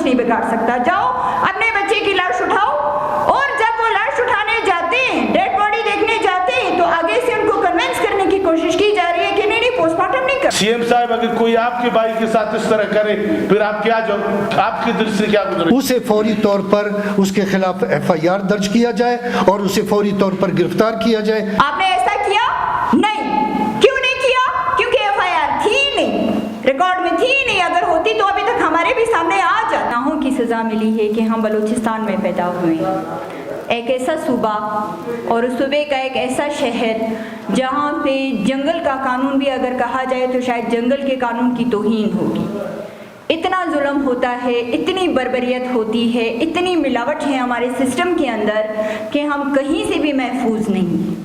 नहीं बिगाड़ सकता। जाओ अपने बच्चे की लाश उठाओ, और जब वो लाश उठाने जाते हैं, डेड बॉडी देखने जाते हैं, तो आगे से उनको कन्विंस करने की कोशिश की जा रही है कि नहीं पोस्टमार्टम नहीं कर। सीएम साहब अगर कोई आपके भाई के साथ इस तरह करे फिर आप क्या, जो आपके दिल से क्या गुजरे? उसे फौरी तौर पर उसके खिलाफ FIR दर्ज किया जाए और उसे फौरी तौर पर गिरफ्तार किया जाए। आपने ऐसा किया नहीं, क्यों नहीं किया? क्योंकि FIR थी नहीं, रिकॉर्ड में थी नहीं। अगर होती तो अभी तक हमारे भी सामने आ जाता। गुनाहों की सजा मिली है कि हम बलूचिस्तान में पैदा हुए, एक ऐसा सूबा और उस सूबे का एक ऐसा शहर जहाँ पे जंगल का कानून भी अगर कहा जाए तो शायद जंगल के कानून की तौहीन होगी। इतना जुल्म होता है, इतनी बर्बरियत होती है, इतनी मिलावट है हमारे सिस्टम के अंदर कि हम कहीं से भी महफूज नहीं हैं।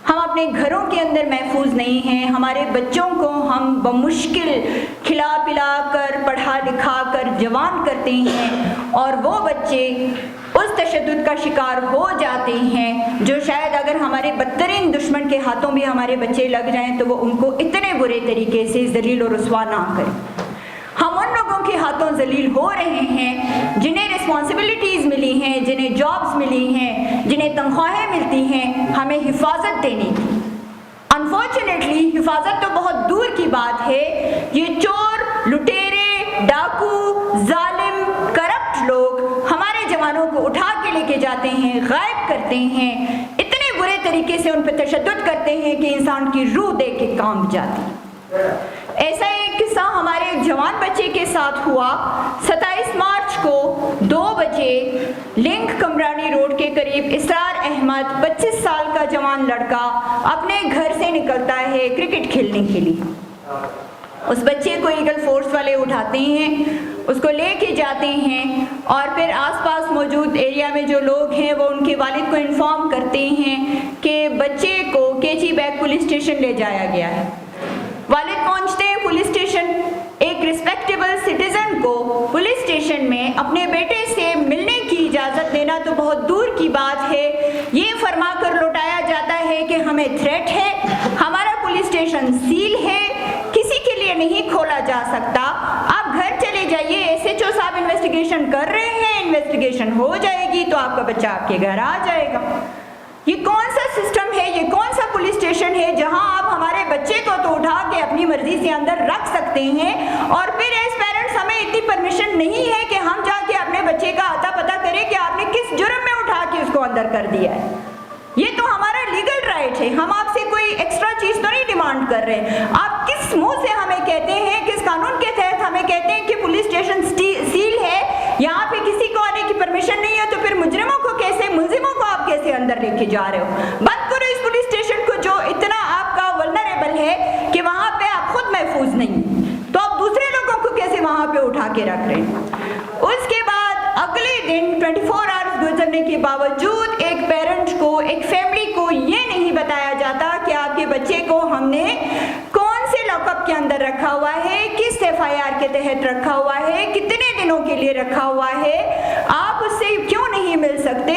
हम अपने घरों के अंदर महफूज नहीं हैं। हमारे बच्चों को हम बमुश्किल खिला पिला कर, पढ़ा लिखा कर जवान करते हैं, और वो बच्चे उस तशद्दुद का शिकार हो जाते हैं जो शायद अगर हमारे बदतरीन दुश्मन के हाथों में हमारे बच्चे लग जाएं तो वो उनको इतने बुरे तरीके से जलील और रुस्वा ना करें। हम उन लोगों के हाथों जलील हो रहे हैं जिन्हें रिस्पॉन्सिबिलिटीज़ मिली हैं, जिन्हें जॉब्स मिली हैं, जिन्हें तनख्वाहें मिलती हैं हमें हिफाजत देने की। अनफॉर्चुनेटली हिफाजत तो बहुत दूर की बात है, ये चोर, लुटेरे, डाकू, जालिम, करप्ट लोग हमारे जवानों को उठा के लेके जाते हैं, गायब करते हैं, इतने बुरे तरीके से उन पर तशद्दुद करते हैं कि इंसान की रूह देख के कांप जाती है। ऐसा एक किस्सा हमारे एक जवान बच्चे के साथ हुआ। 27 मार्च को 2 बजे लिंक कमरानी रोड के करीब इसरार अहमद 25 साल का जवान लड़का अपने घर से निकलता है क्रिकेट खेलने के लिए। उस बच्चे को ईगल फोर्स वाले उठाते हैं, उसको लेके जाते हैं, और फिर आसपास मौजूद एरिया में जो लोग हैं वो उनके वालिद को इन्फॉर्म करते हैं कि बच्चे को केची बैग पुलिस स्टेशन ले जाया गया है। वालिद पहुंचते हैं पुलिस स्टेशन। एक रिस्पेक्टेबल सिटीजन को पुलिस स्टेशन में अपने बेटे से मिलने की इजाज़त देना तो बहुत दूर की बात है, ये फरमा कर लौटाया जाता है कि हमें थ्रेट है, हमारा पुलिस स्टेशन सील है, किसी के लिए नहीं खोला जा सकता, आप घर चले जाइए, SHO साहब इन्वेस्टिगेशन कर रहे हैं, इन्वेस्टिगेशन हो जाएगी तो आपका बच्चा आपके घर आ जाएगा। ये कौन सा सिस्टम है, ये कौन सा पुलिस स्टेशन है जहां आप हमारे बच्चे को तो उठा के अपनी मर्जी से अंदर रख सकते हैं और फिर एज पेरेंट्स हमें इतनी परमिशन नहीं है कि हम जाके अपने बच्चे का आता पता करें कि आपने किस जुर्म में उठा के उसको अंदर कर दिया है। ये तो हमारा लीगल राइट है, हम आपसे कोई एक्स्ट्रा चीज तो नहीं डिमांड कर रहे। आप किस मुंह से हमें कहते हैं, किस कानून के तहत हमें कहते हैं कि पुलिस स्टेशन सील है, यहाँ पे किसी को आने की परमिशन नहीं है, तो फिर मुजरिमों को कैसे, मुलजिमों को आप कैसे अंदर लेके जा रहे हो? बंद करो इस पुलिस स्टेशन को जो इतना आपका वल्नरेबल है कि वहां पे आप खुद महफूज नहीं, तो आप दूसरे लोगों को कैसे वहां पे उठा के रख रहे हैं? उसके बाद अगले दिन 24 आवर्स गुजरने के बावजूद एक पेरेंट को, एक फैमिली को ये नहीं बताया जाता कि आपके बच्चे को हमने कौन से लॉकअप के अंदर रखा हुआ है, किस FIR के तहत रखा हुआ है, कितने दिनों के लिए रखा हुआ है, आप उससे क्यों नहीं मिल सकते।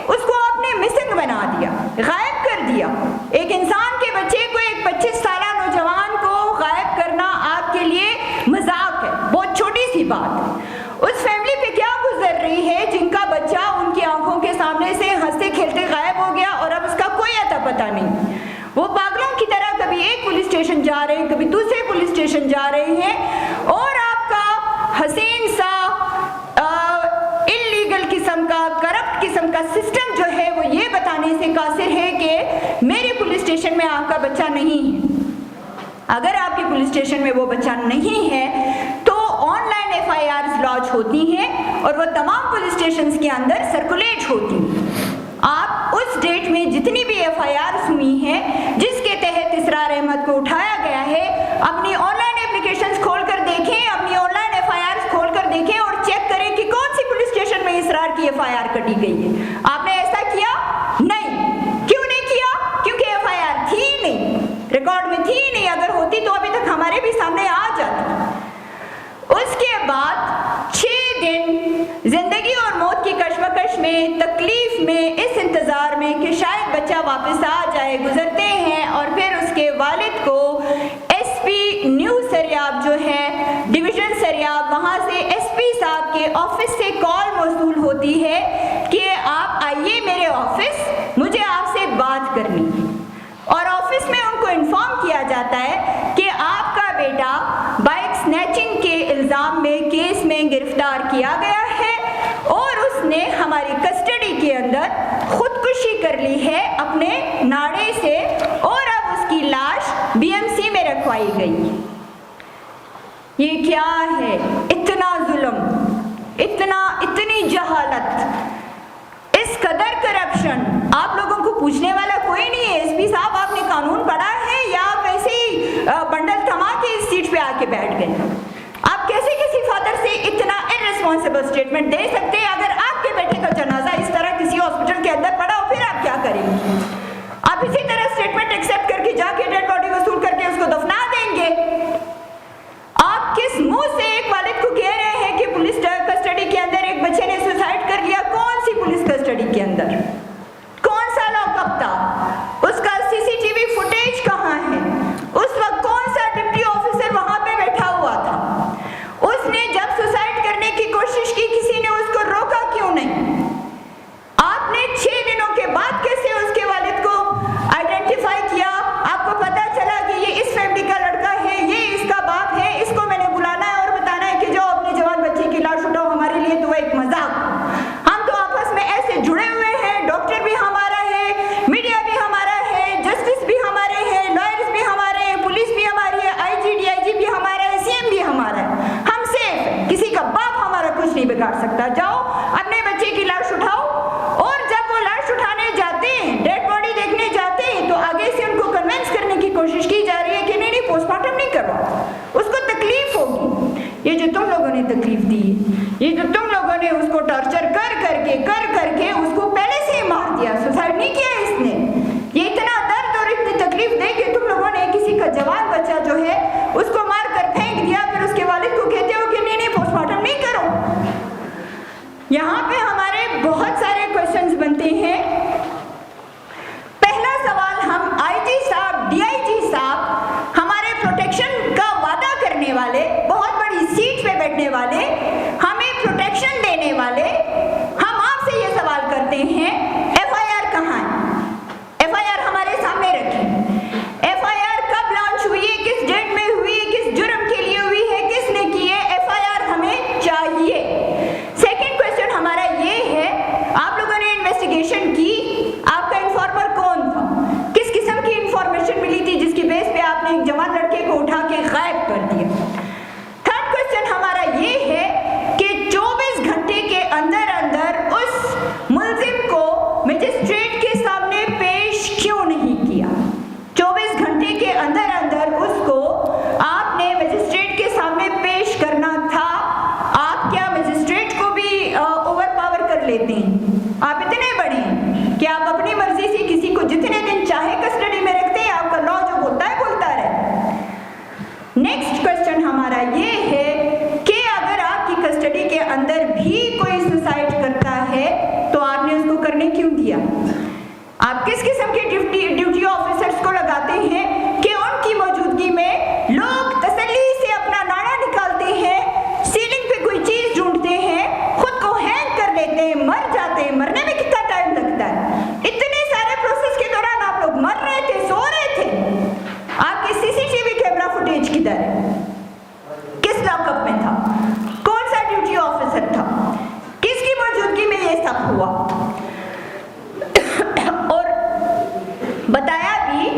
उसको आपने मिसिंग बना दिया, गायब कर दिया। एक इंसान के बच्चे को, एक 25 साल नौजवान को गायब करना आपके लिए मजाक है, बहुत छोटी सी बात है। उस फैमिली पे क्या गुजर रही है जिनका बच्चा उनकी आंखों के सामने से हंसते खेलते गायब हो गया और अब उसका कोई अता पता नहीं। वो पागलों की तरह कभी एक पुलिस स्टेशन जा रहे हैं, कभी दूसरे पुलिस स्टेशन जा रहे हैं, और आपका हसीन सा इल्लीगल किस्म का, करप्ट किस्म का सिस्टम जो है वो ये बताने से कासिर है कि मेरे पुलिस स्टेशन में आपका बच्चा नहीं है। अगर आपके पुलिस स्टेशन में वो बच्चा नहीं है तो ऑनलाइन FIRs लॉन्च होती हैं और वो तमाम पुलिस स्टेशंस के अंदर सर्कुलेट होती हैं। आप उस डेट में जितनी भी FIRs हुई हैं जिसके तहत इसरार अहमद को उठाया गया है, अपनी ऑनलाइन एप्लीकेशंस खोलकर देखें, अपनी ऑनलाइन FIRs खोलकर देखें और चेक करें कि कौन सी पुलिस स्टेशन में इसरार की FIR कटी गई है। आपने ऐसा किया? नहीं। क्यों नहीं किया? क्योंकि FIR थी नहीं, रिकॉर्ड में थी नहीं। अगर होती तो अभी तक हमारे भी सामने आ जाती। उसके बाद 6 दिन जिंदगी और मौत की कश्मकश में, तकलीफ में, इस इंतजार में कि शायद बच्चा वापस आ जाए गुजरते हैं, और फिर उसके वालिद को SP न्यू सरियाब जो है डिवीजन सरियाब, वहां से SP साहब के के ऑफिस से कॉल मौसूल होती है कि आप आइए मेरे ऑफिस, मुझे आपसे बात करनी है। और ऑफिस में उनको इन्फॉर्म किया जाता है कि आपका बेटा बाइक स्नैचिंग के इल्ज़ाम में केस में गिरफ्तार किया गया है और उसने हमारी कस्टडी के अंदर खुदकुशी कर ली है अपने नाड़े से और अब उसकी लाश बीएमसी में रखवाई गई। ये क्या है? इतना जुल्म, इतनी जहालत, इस कदर करप्शन। आप लोगों को पूछने वाला कोई नहीं है। एसपी साहब, आपने कानून पढ़ा है या आप ऐसे ही बंडल थमा के इस सीट पे आके बैठ गए? आप कैसे किसी फादर से इतना इररिस्पॉन्सिबल स्टेटमेंट दे सकते हैं? अगर आपके बेटे का जनाजा इस तरह किसी हॉस्पिटल के अंदर पड़ा हो, फिर आप क्या करेंगे? आप इसी तरह स्टेटमेंट एक्सेप्ट करके जाके डेड बॉडी वसूल करके उसको दफना देंगे? आप किस मुंह से एक वालिद को कह रहे हैं कि पुलिस कस्टडी के अंदर एक बच्चे ने सुसाइड कर लिया? कौन सी पुलिस कस्टडी के अंदर? कौन सा लॉकअप था? उसका सीसीटीवी फुटेज कहां है? उस वक्त कौन सा डिप्टी ऑफिसर वहां पे बैठा हुआ था? उसने जब सुसाइड करने की कोशिश की, किसी ने उसको रोका क्यों नहीं? आपने 6 दिनों के बाद कैसे उसके वालिद को आइडेंटिफाई किया? आपको पता चला कि ये इस फैमिली का लड़का है, ये इसका बाप है, इसको मैंने बुलाना है और बताना है कि जाओ अपने जवान बच्चे की लाश उठाओ। हमारे लिए तो एक मजाक। हम तो आपस में ऐसे जुड़े हुए हैं, डॉक्टर भी हमारा है, मीडिया भी हमारा है, जस्टिस भी हमारे हैं, लॉयर्स भी हमारे हैं, पुलिस भी हमारी है, आईजी डीआईजी भी हमारा है, सीएम भी हमारा है। हम सेफ है, किसी का बाप हमारा कुछ नहीं बिगाड़ सकता। जाओ अपने बच्चे की लाश उठाओ। और जब वो लाश उठाने जाते हैं, डेड बॉडी देखने जाते हैं, तो आगे से उनको कन्विंस करने की कोशिश की जा रही है कि नहीं पोस्टमार्टम नहीं करवा, उसको तकलीफ होगी। ये जो तुम लोगों ने तकलीफ दी है, ये जो तुम लोगों ने उसको टॉर्चर कर करके उसको पहले से ही मार दिया, सुसाइड नहीं किया इसने। ये इतना दर्द और इतनी तकलीफ दे के तुम लोगों ने किसी का जवान बच्चा जो है उसको मार कर फेंक दिया, फिर उसके वालिद को कहते हो कि नहीं पोस्टमार्टम नहीं करो। यहाँ पे हमारे बहुत सारे क्वेश्चंस बनते हैं। पहला सवाल, हम आईजी साहब, डीआईजी साहब, हमारे प्रोटेक्शन का वादा करने वाले, बहुत बड़ी सीट पे बैठने वाले, हमें प्रोटेक्शन देने वाले, हम आपसे ये सवाल करते हैं, एफआईआर कहाँ है? एफआईआर हमारे सामने रखी। एफआईआर कब लॉन्च हुई है, किस डेट में हुई, किस जुर्म के लिए हुई है, किसने की है? एफआईआर हमें चाहिए। सेकंड क्वेश्चन हमारा ये है, आप लोगों ने इन्वेस्टिगेशन की, आपका इन्फॉर्मर कौन था? किस किस्म की इंफॉर्मेशन मिली थी जिसकी बेस पे आपने एक जवान लड़के को उठा के गायब कर दिया? थर्ड क्वेश्चन हमारा ये है कि 24 घंटे के अंदर अंदर उस मुल्जिम को मजिस्ट्रेट के सामने पेश क्यों नहीं किया? 24 घंटे के अंदर अंदर उसको आपने मजिस्ट्रेट के सामने पेश करना था। आप क्या मजिस्ट्रेट को भी ओवर पावर कर लेते हैं? आप इतने बड़े हैं कि आप अपनी मर्जी से किसी को जितने दिन चाहे कस्टडी में रखते हैं, आपका लॉ जो बोलता है बोलता रहे। नेक्स्ट क्वेश्चन हमारा ये है कि अगर आपकी कस्टडी के अंदर भी कोई सुसाइड करता है तो आपने उसको करने क्यों दिया? आप किस किस्म के ड्यूटी ऑफिसर्स को लगाते हैं कि उनकी मौजूदगी में लोग तसल्ली से अपना नाड़ा निकालते हैं, सीलिंग पे कोई चीज ढूंढते हैं, खुद को हैंग कर लेते हैं, मर जाते हैं। मरने में कितना टाइम लगता है? इतने सारे प्रोसेस के दौरान आप लोग मर रहे थे, सो रहे थे। आपके सीसीटीवी कैमरा फुटेज किधर है? किस लॉकअप में था? कौन सा ड्यूटी ऑफिसर था? किसकी मौजूदगी में ये सब हुआ? और बताया भी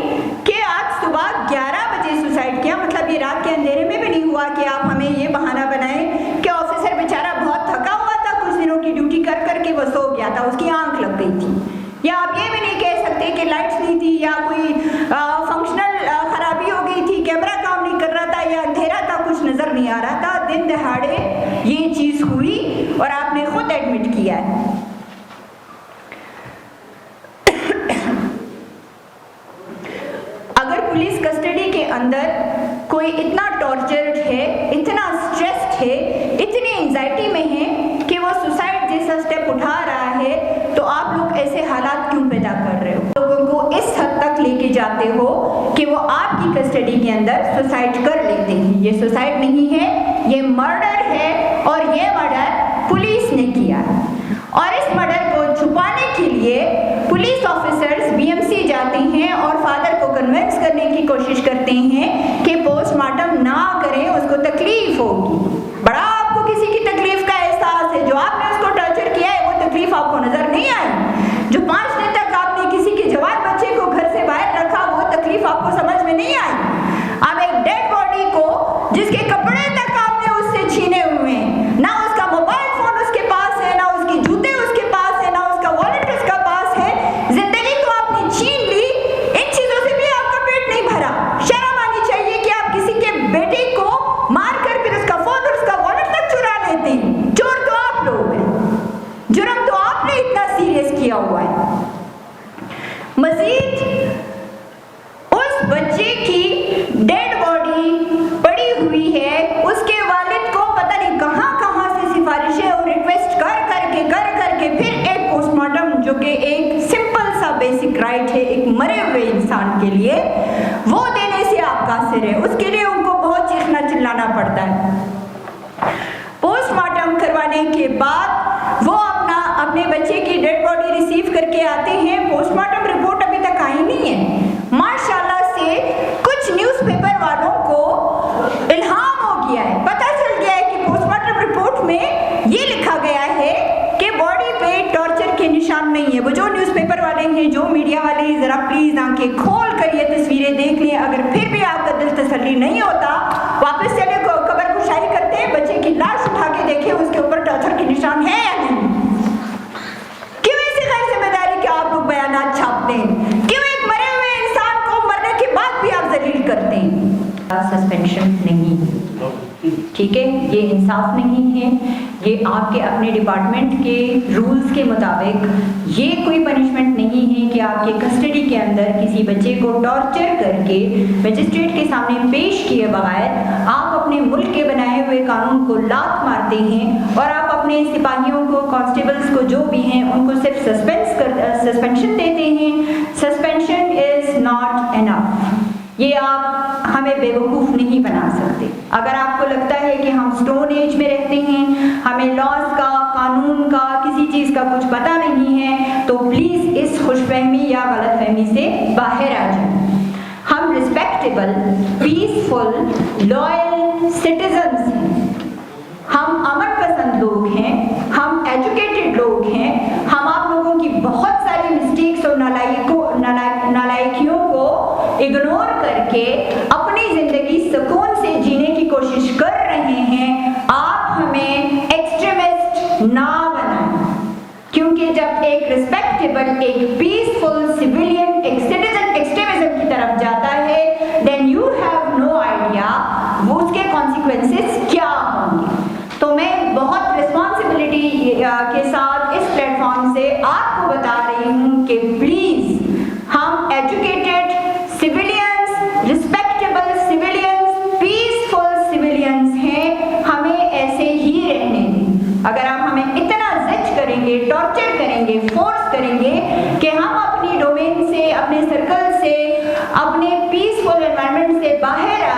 कि आज सुबह 11 बजे सुसाइड किया, मतलब ये रात के अंधेरे में भी नहीं हुआ कि आप हमें ये बहाना बनाएं कि ऑफिसर बेचारा बहुत थका हुआ था, कुछ दिनों की ड्यूटी कर करके वो सो गया था, उसकी आंख लग गई थी। या आप ये भी नहीं कह सकते कि लाइट्स नहीं थी या कोई फंक्शनल खराबी हो गई थी, कैमरा काम नहीं कर रहा था या अंधेरा था, कुछ नजर नहीं आ रहा था। दिन दहाड़े ये चीज हुई और आपने खुद एडमिट किया है। अगर पुलिस कस्टडी के अंदर कोई इतना टॉर्चर्ड है, इतना स्ट्रेस्ड है, इतनी एंजाइटी में है कि वो सुसाइड जैसा स्टेप उठा रहा है, तो आप लोग ऐसे हालात क्यों पैदा कर रहे हो? लोगों को इस हद तक लेके जाते हो कि वो आपकी कस्टडी के अंदर सुसाइड कर लेते हैं। ये सुसाइड नहीं है, ये मर्डर है और ये मर्डर पुलिस ने किया है। और इस मर्डर को छुपाने के लिए पुलिस ऑफिसर्स बीएमसी जाते हैं और फादर को कन्विंस करने की कोशिश करते हैं कि पोस्टमार्टम ना करें, उसको तकलीफ होगी। बड़ा आपको किसी की तकलीफ का एहसास है, जो आपने उसको टॉर्चर किया है वो तकलीफ आपको नजर नहीं आई। जो 5 दिन तक आपने किसी के जवान बच्चे को घर से बाहर रखा, वो तकलीफ आपको समझ में नहीं आई। अब एक डेड बॉडी को जिसके कपड़े तक आपने उससे छीने हुए हैं, ना उसका मोबाइल फोन उसके पास है, ना उसके जूते उसके पास है, ना उसका वॉलेट उसका पास है, जिंदगी तो आपने छीन ली, इन चीजों से भी आपका पेट नहीं भरा। शर्म आनी चाहिए कि आप किसी के बेटे को मारकर फिर उसका फोन और उसका वॉलेट तक चुरा लेते हैं। चोर तो आप लोग हैं, जुर्म तो आपने इतना सीरियस किया हुआ है। मजीद उस बच्चे की डेड बॉडी पड़ी हुई है, उसके वालिद को पता नहीं कहां से सिफारिशें और रिक्वेस्ट कर करके फिर एक पोस्टमार्टम, जो कि एक सिंपल सा बेसिक राइट है एक मरे हुए इंसान के लिए, वो देने से आप कासिर है। उसके लिए उनको बहुत चीखना चिल्लाना पड़ता है। पोस्टमार्टम करवाने के बाद वो अपने बच्चे की डेड बॉडी रिसीव करके आते हैं। पोस्टमार्टम रिपोर्ट अभी तक आई नहीं है। माशाल्लाह से कुछ न्यूज़पेपर वालों को इल्हाम हो गया है, पता चल गया है कि पोस्टमार्टम रिपोर्ट में ये लिखा गया है कि बॉडी पे टॉर्चर के निशान नहीं है। वो जो न्यूज़पेपर वाले हैं, जो मीडिया वाले, जरा प्लीज आंखें खोल कर ये तस्वीरें देख लें। अगर फिर भी आपका दिल तसल्ली नहीं होता, वापस चले कब्र कुशाई करते हैं, बच्चे की लाश उठा के देखें उसके ऊपर टॉर्चर के निशान है या नहीं। क्यों ऐसी गैर जिम्मेदारी के आप लोग बयानात छापते हैं? क्यों एक मरे हुए इंसान को मरने के बाद भी आप जलील करते हैं? सस्पेंशन नहीं, ठीक है, ये इंसाफ नहीं है। ये आपके अपने डिपार्टमेंट के रूल्स के मुताबिक ये कोई पनिशमेंट नहीं है कि आपके कस्टडी के अंदर किसी बच्चे को टॉर्चर करके मजिस्ट्रेट के सामने पेश किए बगैर आप अपने मुल्क के बनाए हुए कानून को लात मारते हैं और आप अपने सिपाहियों को, कांस्टेबल्स को, जो भी हैं, उनको सिर्फ सस्पेंशन देते हैं। Suspension is not enough. ये आप हमें बेवकूफ़ नहीं बना सकते। अगर आपको लगता है कि हम स्टोन एज में रहते हैं, हमें लॉज का, कानून का, किसी चीज़ का कुछ पता नहीं है, तो प्लीज़ इस खुशफहमी या गलतफहमी से बाहर आ जाए। हम रिस्पेक्टेबल, पीसफुल, लॉयल सिटीजन्स हैं, हम अमन पसंद लोग हैं, हम एजुकेटेड लोग हैं। हम आप लोगों की बहुत सारी मिस्टेक्स और नालायकियों को इग्नोर करके अपनी जिंदगी सुकून से जीने की कोशिश कर रहे हैं। आप हमें एक्सट्रीमिस्ट ना बनाएं, क्योंकि जब एक रिस्पेक्टेबल, एक पीसफुल सिविलियन एक सिटीजन एक्सट्रीमिज्म की तरफ जाता है, then you have no idea वो उसके कॉन्सिक्वेंसेस क्या होंगे। तो मैं बहुत रिस्पॉन्सिबिलिटी के साथ इस प्लेटफॉर्म से आपको बता रही हूँ कि प्लीज हम educated civilians, respectable civilians, peaceful civilians हैं, हमें ऐसे ही रहने दें। अगर आप हमें इतना जिद करेंगे, टॉर्चर करेंगे, फोर्स करेंगे कि हम अपनी डोमेन से, अपने सर्कल से, अपने पीसफुल एनवायरनमेंट से बाहर आ